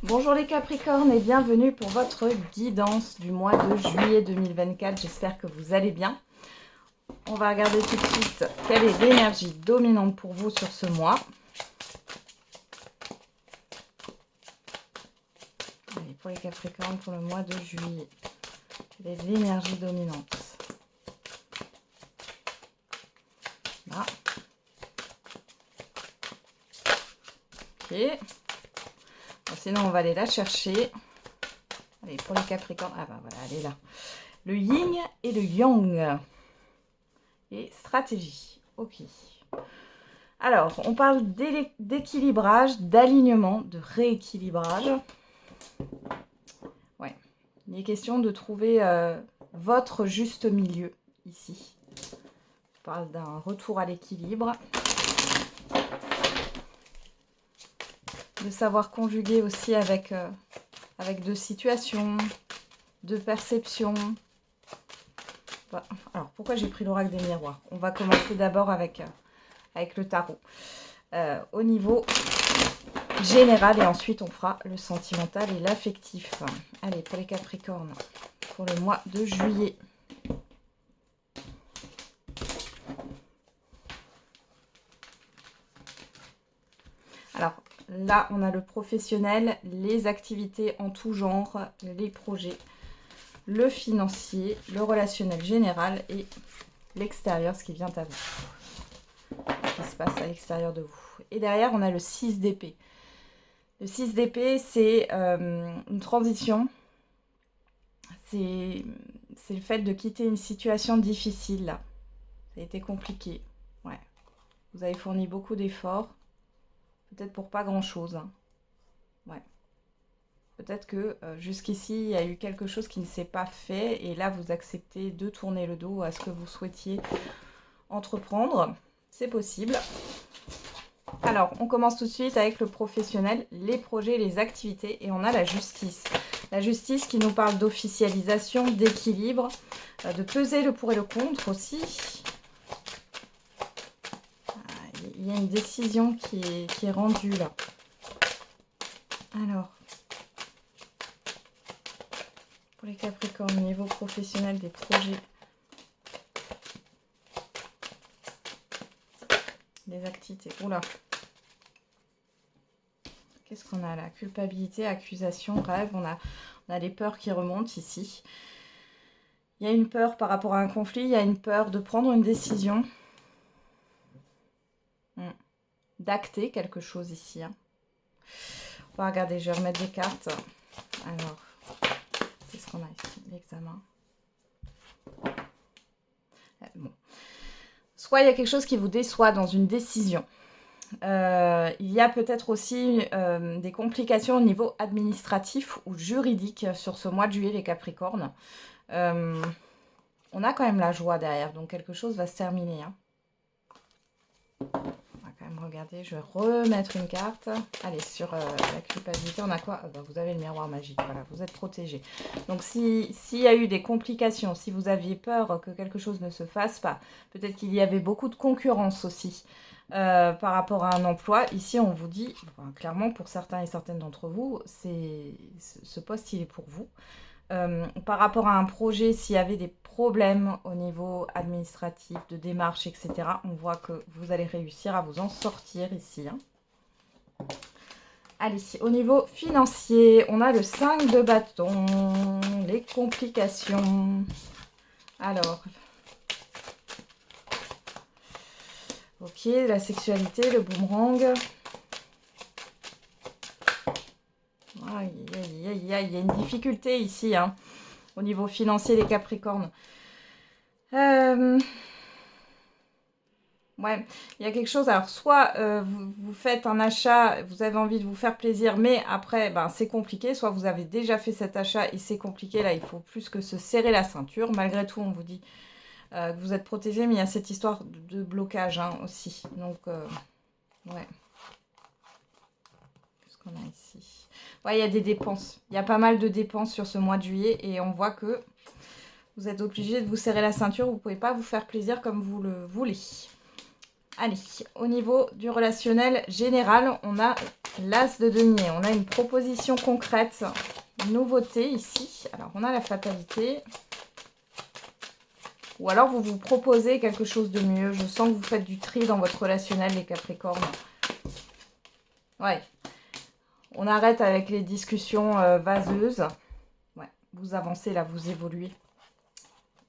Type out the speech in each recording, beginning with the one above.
Bonjour les Capricornes et bienvenue pour votre guidance du mois de juillet 2024. J'espère que vous allez bien. On va regarder tout de suite quelle est l'énergie dominante pour vous sur ce mois. Allez, pour les Capricornes, pour le mois de juillet, quelle est l'énergie dominante? Là. Ok. Bon, sinon, on va aller la chercher. Allez, pour les Capricornes, ah bah voilà, elle est là. Le yin et le yang. Et stratégie. Ok. Alors, on parle d'équilibrage, d'alignement, de rééquilibrage. Ouais. Il est question de trouver votre juste milieu ici. On parle d'un retour à l'équilibre. De savoir conjuguer aussi avec deux situations, deux perceptions. Alors, pourquoi j'ai pris l'oracle des miroirs? On va commencer d'abord avec le tarot. Au niveau général et ensuite on fera le sentimental et l'affectif. Allez, pour les Capricornes, pour le mois de juillet. Alors là, on a le professionnel, les activités en tout genre, les projets, le financier, le relationnel général et l'extérieur, ce qui vient à vous. Ce qui se passe à l'extérieur de vous. Et derrière, on a le 6 d'épée. Le 6 d'épée, c'est une transition. C'est le fait de quitter une situation difficile, là. Ça a été compliqué. Ouais. Vous avez fourni beaucoup d'efforts. Peut-être pour pas grand-chose. Hein. Ouais. Peut-être que jusqu'ici, il y a eu quelque chose qui ne s'est pas fait. Et là, vous acceptez de tourner le dos à ce que vous souhaitiez entreprendre. C'est possible. Alors, on commence tout de suite avec le professionnel, les projets, les activités. Et on a la justice. La justice qui nous parle d'officialisation, d'équilibre, de peser le pour et le contre aussi. Il y a une décision qui est rendue là. Alors, pour les Capricornes, au niveau professionnel des projets, des activités. Oula. Qu'est-ce qu'on a là? Culpabilité, accusation, rêve. On a les peurs qui remontent ici. Il y a une peur par rapport à un conflit. Il y a une peur de prendre une décision. D'acter quelque chose ici. Hein. On va regarder, je vais remettre des cartes. Alors, qu'est-ce qu'on a ici? L'examen. Bon. Soit il y a quelque chose qui vous déçoit dans une décision. Il y a peut-être aussi des complications au niveau administratif ou juridique sur ce mois de juillet, les Capricornes. On a quand même la joie derrière, donc quelque chose va se terminer. Hein. On va quand même regarder, je vais remettre une carte. Allez, sur la culpabilité, on a quoi? Vous avez le miroir magique, voilà, vous êtes protégé. Donc s'il y a eu des complications, si vous aviez peur que quelque chose ne se fasse pas, peut-être qu'il y avait beaucoup de concurrence aussi. Par rapport à un emploi, ici on vous dit, clairement pour certains et certaines d'entre vous, ce poste il est pour vous. Par rapport à un projet, s'il y avait des problèmes au niveau administratif, de démarche, etc., on voit que vous allez réussir à vous en sortir ici. Hein. Allez, au niveau financier, on a le 5 de bâton, les complications. Alors, ok, la sexualité, le boomerang. Aïe, aïe, aïe, aïe, il y a une difficulté ici, hein, au niveau financier des Capricornes. Ouais, il y a quelque chose. Alors, soit vous faites un achat, vous avez envie de vous faire plaisir, mais après, ben, c'est compliqué. Soit vous avez déjà fait cet achat et c'est compliqué. Là, il faut plus que se serrer la ceinture. Malgré tout, on vous dit que vous êtes protégé, mais il y a cette histoire de blocage hein, aussi. Donc, ouais. Qu'est-ce qu'on a ici? Ouais, il y a des dépenses. Il y a pas mal de dépenses sur ce mois de juillet et on voit que vous êtes obligé de vous serrer la ceinture. Vous ne pouvez pas vous faire plaisir comme vous le voulez. Allez, au niveau du relationnel général, on a l'As de denier. On a une proposition concrète, une nouveauté ici. Alors, on a la fatalité. Ou alors, vous vous proposez quelque chose de mieux. Je sens que vous faites du tri dans votre relationnel, les Capricornes. Ouais. On arrête avec les discussions vaseuses. Ouais, vous avancez là, vous évoluez.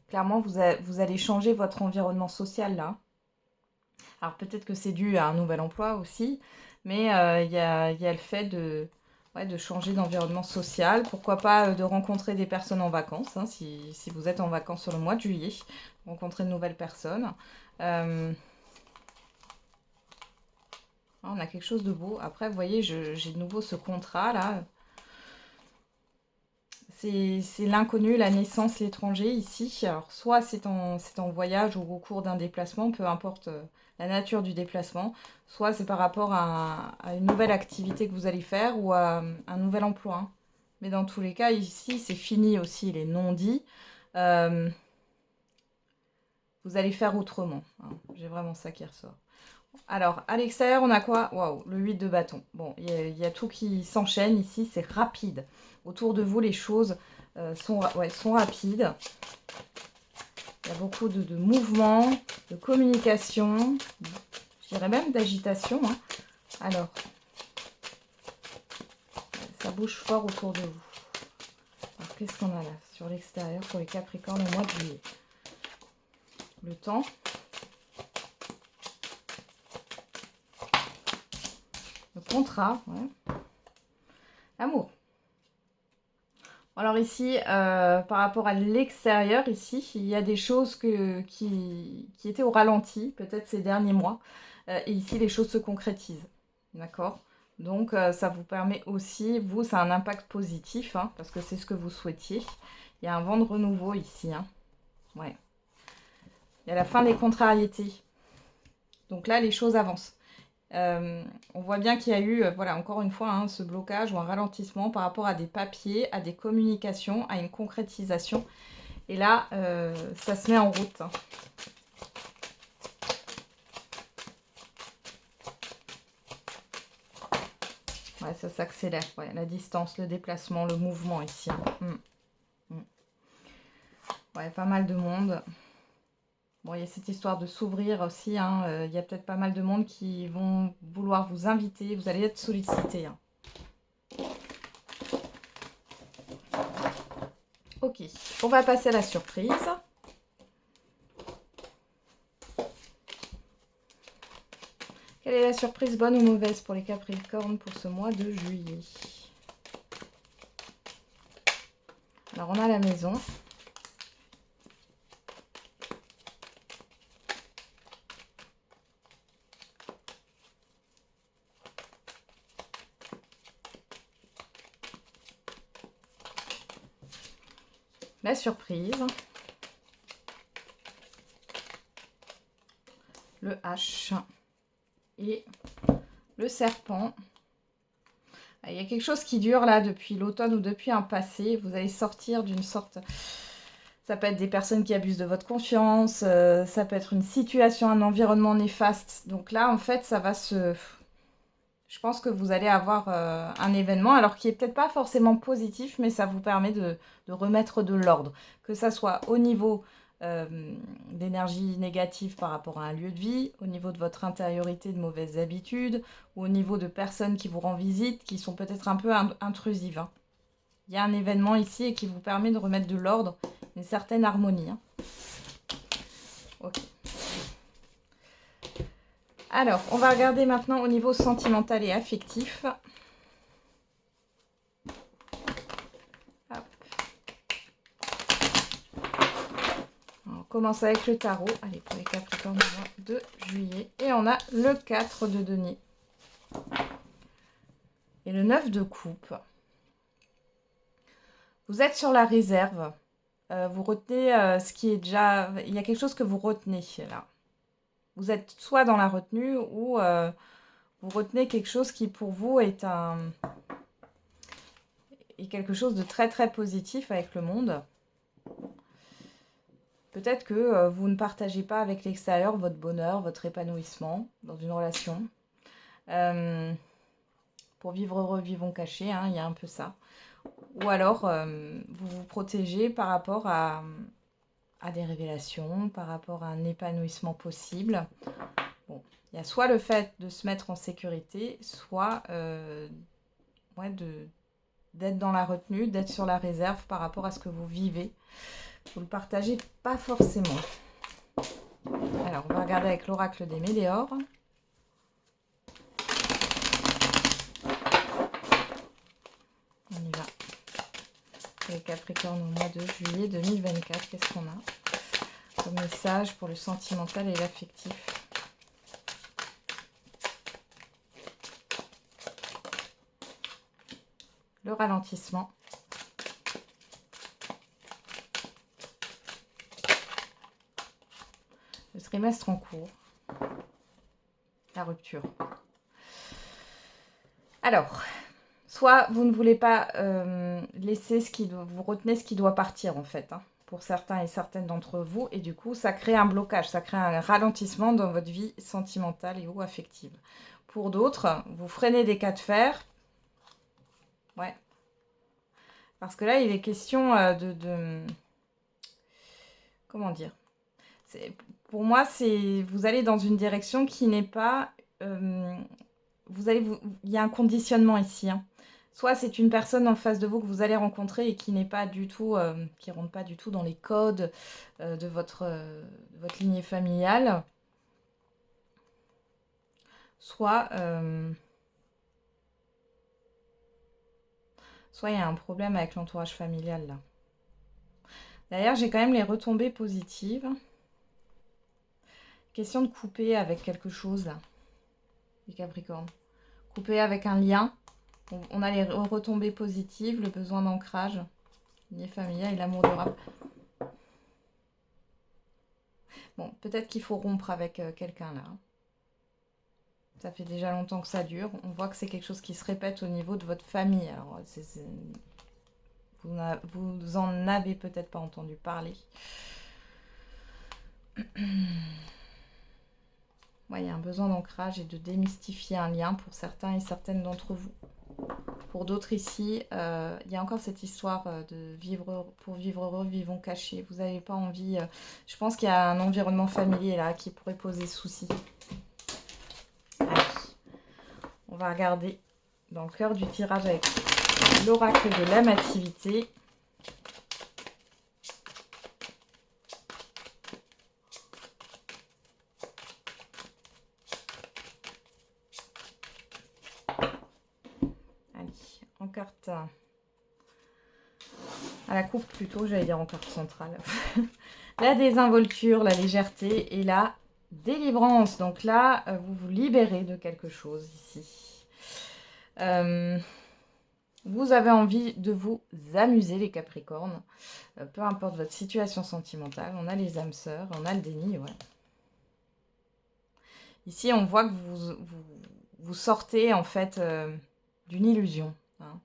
Clairement, vous allez changer votre environnement social là. Alors peut-être que c'est dû à un nouvel emploi aussi, mais il y a le fait de changer d'environnement social. Pourquoi pas de rencontrer des personnes en vacances, hein, si vous êtes en vacances sur le mois de juillet, rencontrer de nouvelles personnes. On a quelque chose de beau. Après, vous voyez, j'ai de nouveau ce contrat là. C'est l'inconnu, la naissance, l'étranger ici. Alors, soit c'est en voyage ou au cours d'un déplacement, peu importe la nature du déplacement. Soit c'est par rapport à une nouvelle activité que vous allez faire ou à un nouvel emploi, hein. Mais dans tous les cas, ici, c'est fini aussi les non-dits. Euh, vous allez faire autrement, hein. J'ai vraiment ça qui ressort. Alors, à l'extérieur, on a quoi? Waouh, le 8 de bâton. Bon, il y a tout qui s'enchaîne ici, c'est rapide. Autour de vous, les choses sont rapides. Il y a beaucoup de mouvements, de communication, je dirais même d'agitation, hein. Alors, ça bouge fort autour de vous. Alors, qu'est-ce qu'on a là sur l'extérieur pour les Capricornes au mois de juillet? Le temps. Le contrat, ouais. L'amour. Alors ici, par rapport à l'extérieur, ici, il y a des choses qui étaient au ralenti, peut-être ces derniers mois. Et ici, les choses se concrétisent. D'accord? Donc, ça vous permet aussi, vous, ça a un impact positif, hein, parce que c'est ce que vous souhaitiez. Il y a un vent de renouveau ici, hein. Ouais. Il y a la fin des contrariétés. Donc là, les choses avancent. On voit bien qu'il y a eu, voilà, encore une fois, hein, ce blocage ou un ralentissement par rapport à des papiers, à des communications, à une concrétisation. Et là, ça se met en route, hein. Ouais, ça s'accélère. Ouais, la distance, le déplacement, le mouvement ici, hein. Ouais, pas mal de monde. Bon, il y a cette histoire de s'ouvrir aussi, hein. Il y a peut-être pas mal de monde qui vont vouloir vous inviter. Vous allez être sollicité, hein. Ok, on va passer à la surprise. Quelle est la surprise, bonne ou mauvaise pour les Capricornes pour ce mois de juillet? Alors, on a la maison. La surprise. Le H. Et le serpent. Il y a quelque chose qui dure là depuis l'automne ou depuis un passé. Vous allez sortir d'une sorte... Ça peut être des personnes qui abusent de votre confiance. Ça peut être une situation, un environnement néfaste. Donc là, en fait, ça va se... Je pense que vous allez avoir un événement, alors qui est peut-être pas forcément positif, mais ça vous permet de remettre de l'ordre. Que ça soit au niveau d'énergie négative par rapport à un lieu de vie, au niveau de votre intériorité de mauvaises habitudes, ou au niveau de personnes qui vous rendent visite, qui sont peut-être un peu intrusives, hein. Il y a un événement ici et qui vous permet de remettre de l'ordre, une certaine harmonie, hein. Ok. Alors, on va regarder maintenant au niveau sentimental et affectif. Hop. On commence avec le tarot. Allez, pour les Capricornes du mois de juillet. Et on a le 4 de denier. Et le 9 de coupe. Vous êtes sur la réserve. Vous retenez ce qui est déjà... Il y a quelque chose que vous retenez là. Vous êtes soit dans la retenue ou vous retenez quelque chose qui pour vous est quelque chose de très très positif avec le monde. Peut-être que vous ne partagez pas avec l'extérieur votre bonheur, votre épanouissement dans une relation. Pour vivre heureux, vivons cachés, hein, il y a un peu ça. Ou alors, vous vous protégez par rapport à des révélations, par rapport à un épanouissement possible. Bon, il y a soit le fait de se mettre en sécurité, soit ouais, d'être dans la retenue, d'être sur la réserve par rapport à ce que vous vivez. Vous ne le partagez pas forcément. Alors, on va regarder avec l'oracle des Méléores. On y va. Les Capricornes au mois de juillet 2024, qu'est-ce qu'on a comme message pour le sentimental et l'affectif? Le ralentissement. Le trimestre en cours. La rupture. Alors, soit vous ne voulez pas laisser ce qui doit, vous retenez ce qui doit partir en fait, hein, pour certains et certaines d'entre vous, et du coup ça crée un blocage, ça crée un ralentissement dans votre vie sentimentale et ou affective. Pour d'autres, vous freinez des cas de fer, ouais, parce que là il est question comment dire, pour moi c'est vous allez dans une direction qui n'est pas il y a un conditionnement ici, hein. Soit c'est une personne en face de vous que vous allez rencontrer et qui n'est pas du tout, qui rentre pas du tout dans les codes de votre lignée familiale. Soit, soit il y a un problème avec l'entourage familial là. D'ailleurs, j'ai quand même les retombées positives. Question de couper avec quelque chose là, les Capricornes. Couper avec un lien. On a les retombées positives, le besoin d'ancrage, lignée familiale et l'amour durable. Bon, peut-être qu'il faut rompre avec quelqu'un là. Ça fait déjà longtemps que ça dure. On voit que c'est quelque chose qui se répète au niveau de votre famille. Alors, vous en avez peut-être pas entendu parler. Ouais, il y a un besoin d'ancrage et de démystifier un lien pour certains et certaines d'entre vous. Pour d'autres ici, il y a encore cette histoire de vivre pour vivre heureux, vivons cachés. Vous n'avez pas envie. Je pense qu'il y a un environnement familier là qui pourrait poser souci. Allez, on va regarder dans le cœur du tirage avec l'oracle de l'amativité. En carte à la coupe plutôt, j'allais dire en carte centrale. La désinvolture, la légèreté et la délivrance. Donc là, vous vous libérez de quelque chose ici. Vous avez envie de vous amuser les Capricornes. Peu importe votre situation sentimentale. On a les âmes sœurs, on a le déni, ouais. Ici, on voit que vous sortez en fait d'une illusion. Hein.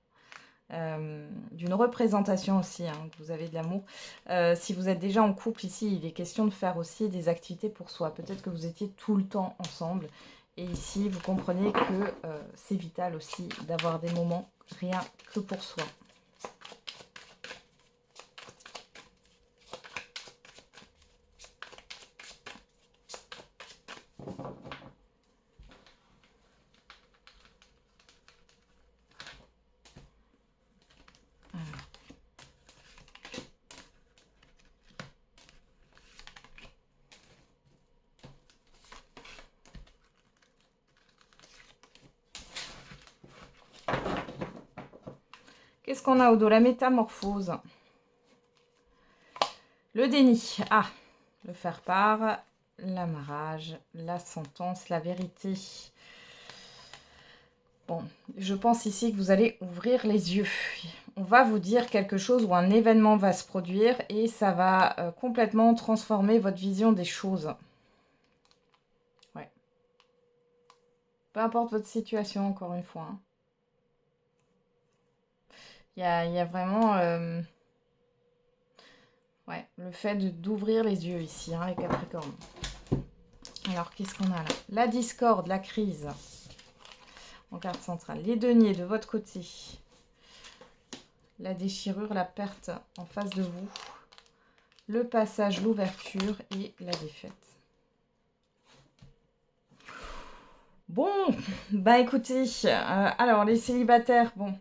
D'une représentation aussi, hein, que vous avez de l'amour. Si vous êtes déjà en couple ici, il est question de faire aussi des activités pour soi. Peut-être que vous étiez tout le temps ensemble. Et ici, vous comprenez que c'est vital aussi d'avoir des moments rien que pour soi. Qu'est-ce qu'on a au dos? La métamorphose. Le déni. Ah, le faire-part, l'amarrage, la sentence, la vérité. Bon, je pense ici que vous allez ouvrir les yeux. On va vous dire quelque chose où un événement va se produire et ça va complètement transformer votre vision des choses. Ouais. Peu importe votre situation, encore une fois. Hein. Il y a vraiment... Ouais, le fait d'ouvrir les yeux ici, hein, les Capricornes. Alors, qu'est-ce qu'on a là? La discorde, la crise. En carte centrale. Les deniers de votre côté. La déchirure, la perte en face de vous. Le passage, l'ouverture et la défaite. Bon, bah écoutez, alors les célibataires, bon,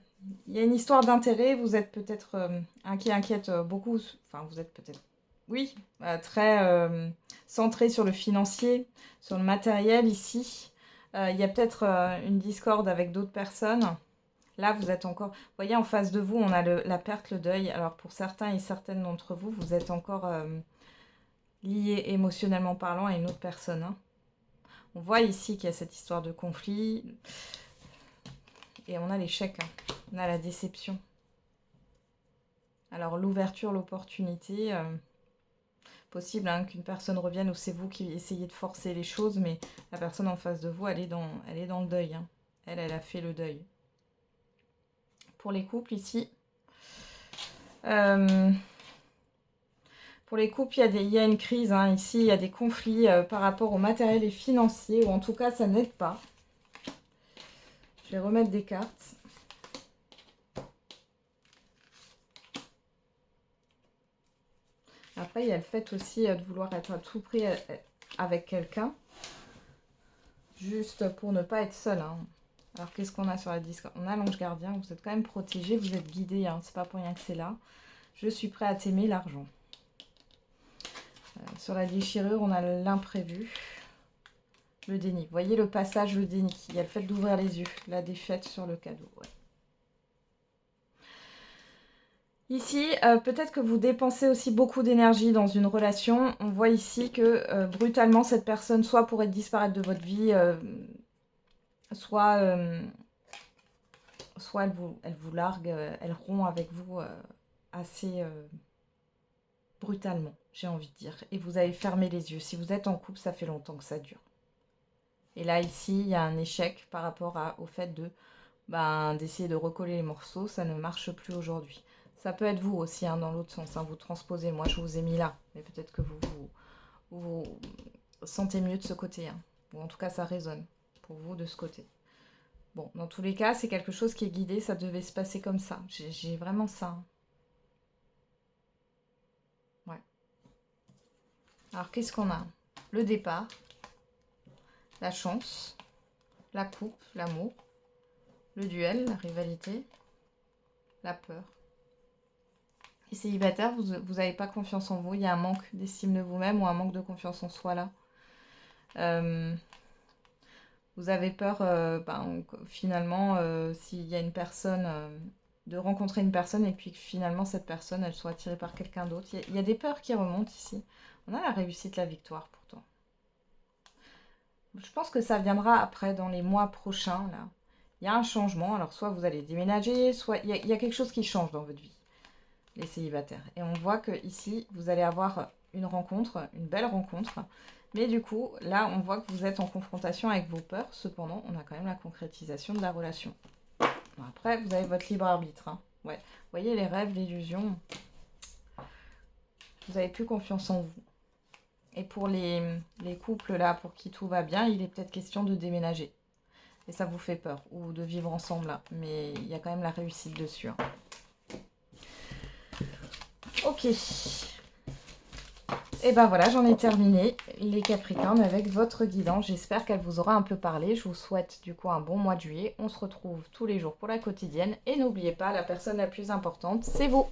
il y a une histoire d'intérêt, vous êtes peut-être inquiète beaucoup, enfin vous êtes peut-être, oui, très centré sur le financier, sur le matériel ici. Il y a peut-être une discorde avec d'autres personnes. Là, vous êtes encore, vous voyez, en face de vous, on a la perte, le deuil. Alors pour certains et certaines d'entre vous, vous êtes encore liés émotionnellement parlant à une autre personne, hein. On voit ici qu'il y a cette histoire de conflit. Et on a l'échec, hein. On a la déception. Alors l'ouverture, l'opportunité, possible hein, qu'une personne revienne ou c'est vous qui essayez de forcer les choses, mais la personne en face de vous, elle est dans le deuil, hein. Elle a fait le deuil. Pour les couples ici, pour les couples, il y a une crise, hein. Ici, il y a des conflits par rapport au matériel et financier, ou en tout cas, ça n'aide pas. Je vais remettre des cartes. Après, il y a le fait aussi de vouloir être à tout prix avec quelqu'un, juste pour ne pas être seul, hein. Alors, qu'est-ce qu'on a sur la disque? On a l'ange gardien, vous êtes quand même protégé, vous êtes guidé, hein. C'est pas pour rien que c'est là. Je suis prêt à t'aimer, l'argent. Sur la déchirure, on a l'imprévu, le déni. Vous voyez le passage, le déni. Il y a le fait d'ouvrir les yeux, la défaite sur le cadeau. Ouais. Ici, peut-être que vous dépensez aussi beaucoup d'énergie dans une relation. On voit ici que brutalement, cette personne soit pourrait disparaître de votre vie, soit elle vous largue, elle rompt avec vous assez brutalement, j'ai envie de dire. Et vous avez fermé les yeux. Si vous êtes en couple, ça fait longtemps que ça dure. Et là, ici, il y a un échec par rapport au fait d'essayer de recoller les morceaux. Ça ne marche plus aujourd'hui. Ça peut être vous aussi, hein, dans l'autre sens. Hein, vous transposez. Moi, je vous ai mis là. Mais peut-être que vous sentez mieux de ce côté. Hein. Ou en tout cas, ça résonne pour vous de ce côté. Bon, dans tous les cas, c'est quelque chose qui est guidé. Ça devait se passer comme ça. J'ai vraiment ça. Hein. Ouais. Alors, qu'est-ce qu'on a? Le départ. La chance. La coupe. L'amour. Le duel. La rivalité. La peur. Et célibataire, vous n'avez pas confiance en vous. Il y a un manque d'estime de vous-même ou un manque de confiance en soi là. Vous avez peur, finalement, s'il y a une personne, de rencontrer une personne et puis que finalement cette personne, elle soit attirée par quelqu'un d'autre. Il y a des peurs qui remontent ici. On a la réussite, la victoire pourtant. Je pense que ça viendra après, dans les mois prochains. Là. Il y a un changement. Alors soit vous allez déménager, soit il y a quelque chose qui change dans votre vie. Les célibataires. Et on voit que ici, vous allez avoir une rencontre, une belle rencontre. Mais du coup, là, on voit que vous êtes en confrontation avec vos peurs. Cependant, on a quand même la concrétisation de la relation. Bon, après, vous avez votre libre arbitre. Hein. Ouais. Vous voyez, les rêves, l'illusion. Vous n'avez plus confiance en vous. Et pour les couples, là, pour qui tout va bien, il est peut-être question de déménager. Et ça vous fait peur. Ou de vivre ensemble, là. Mais il y a quand même la réussite dessus. Hein. Ok. Et ben voilà, j'en ai terminé les Capricornes avec votre guidance. J'espère qu'elle vous aura un peu parlé. Je vous souhaite du coup un bon mois de juillet. On se retrouve tous les jours pour la quotidienne. Et n'oubliez pas, la personne la plus importante, c'est vous.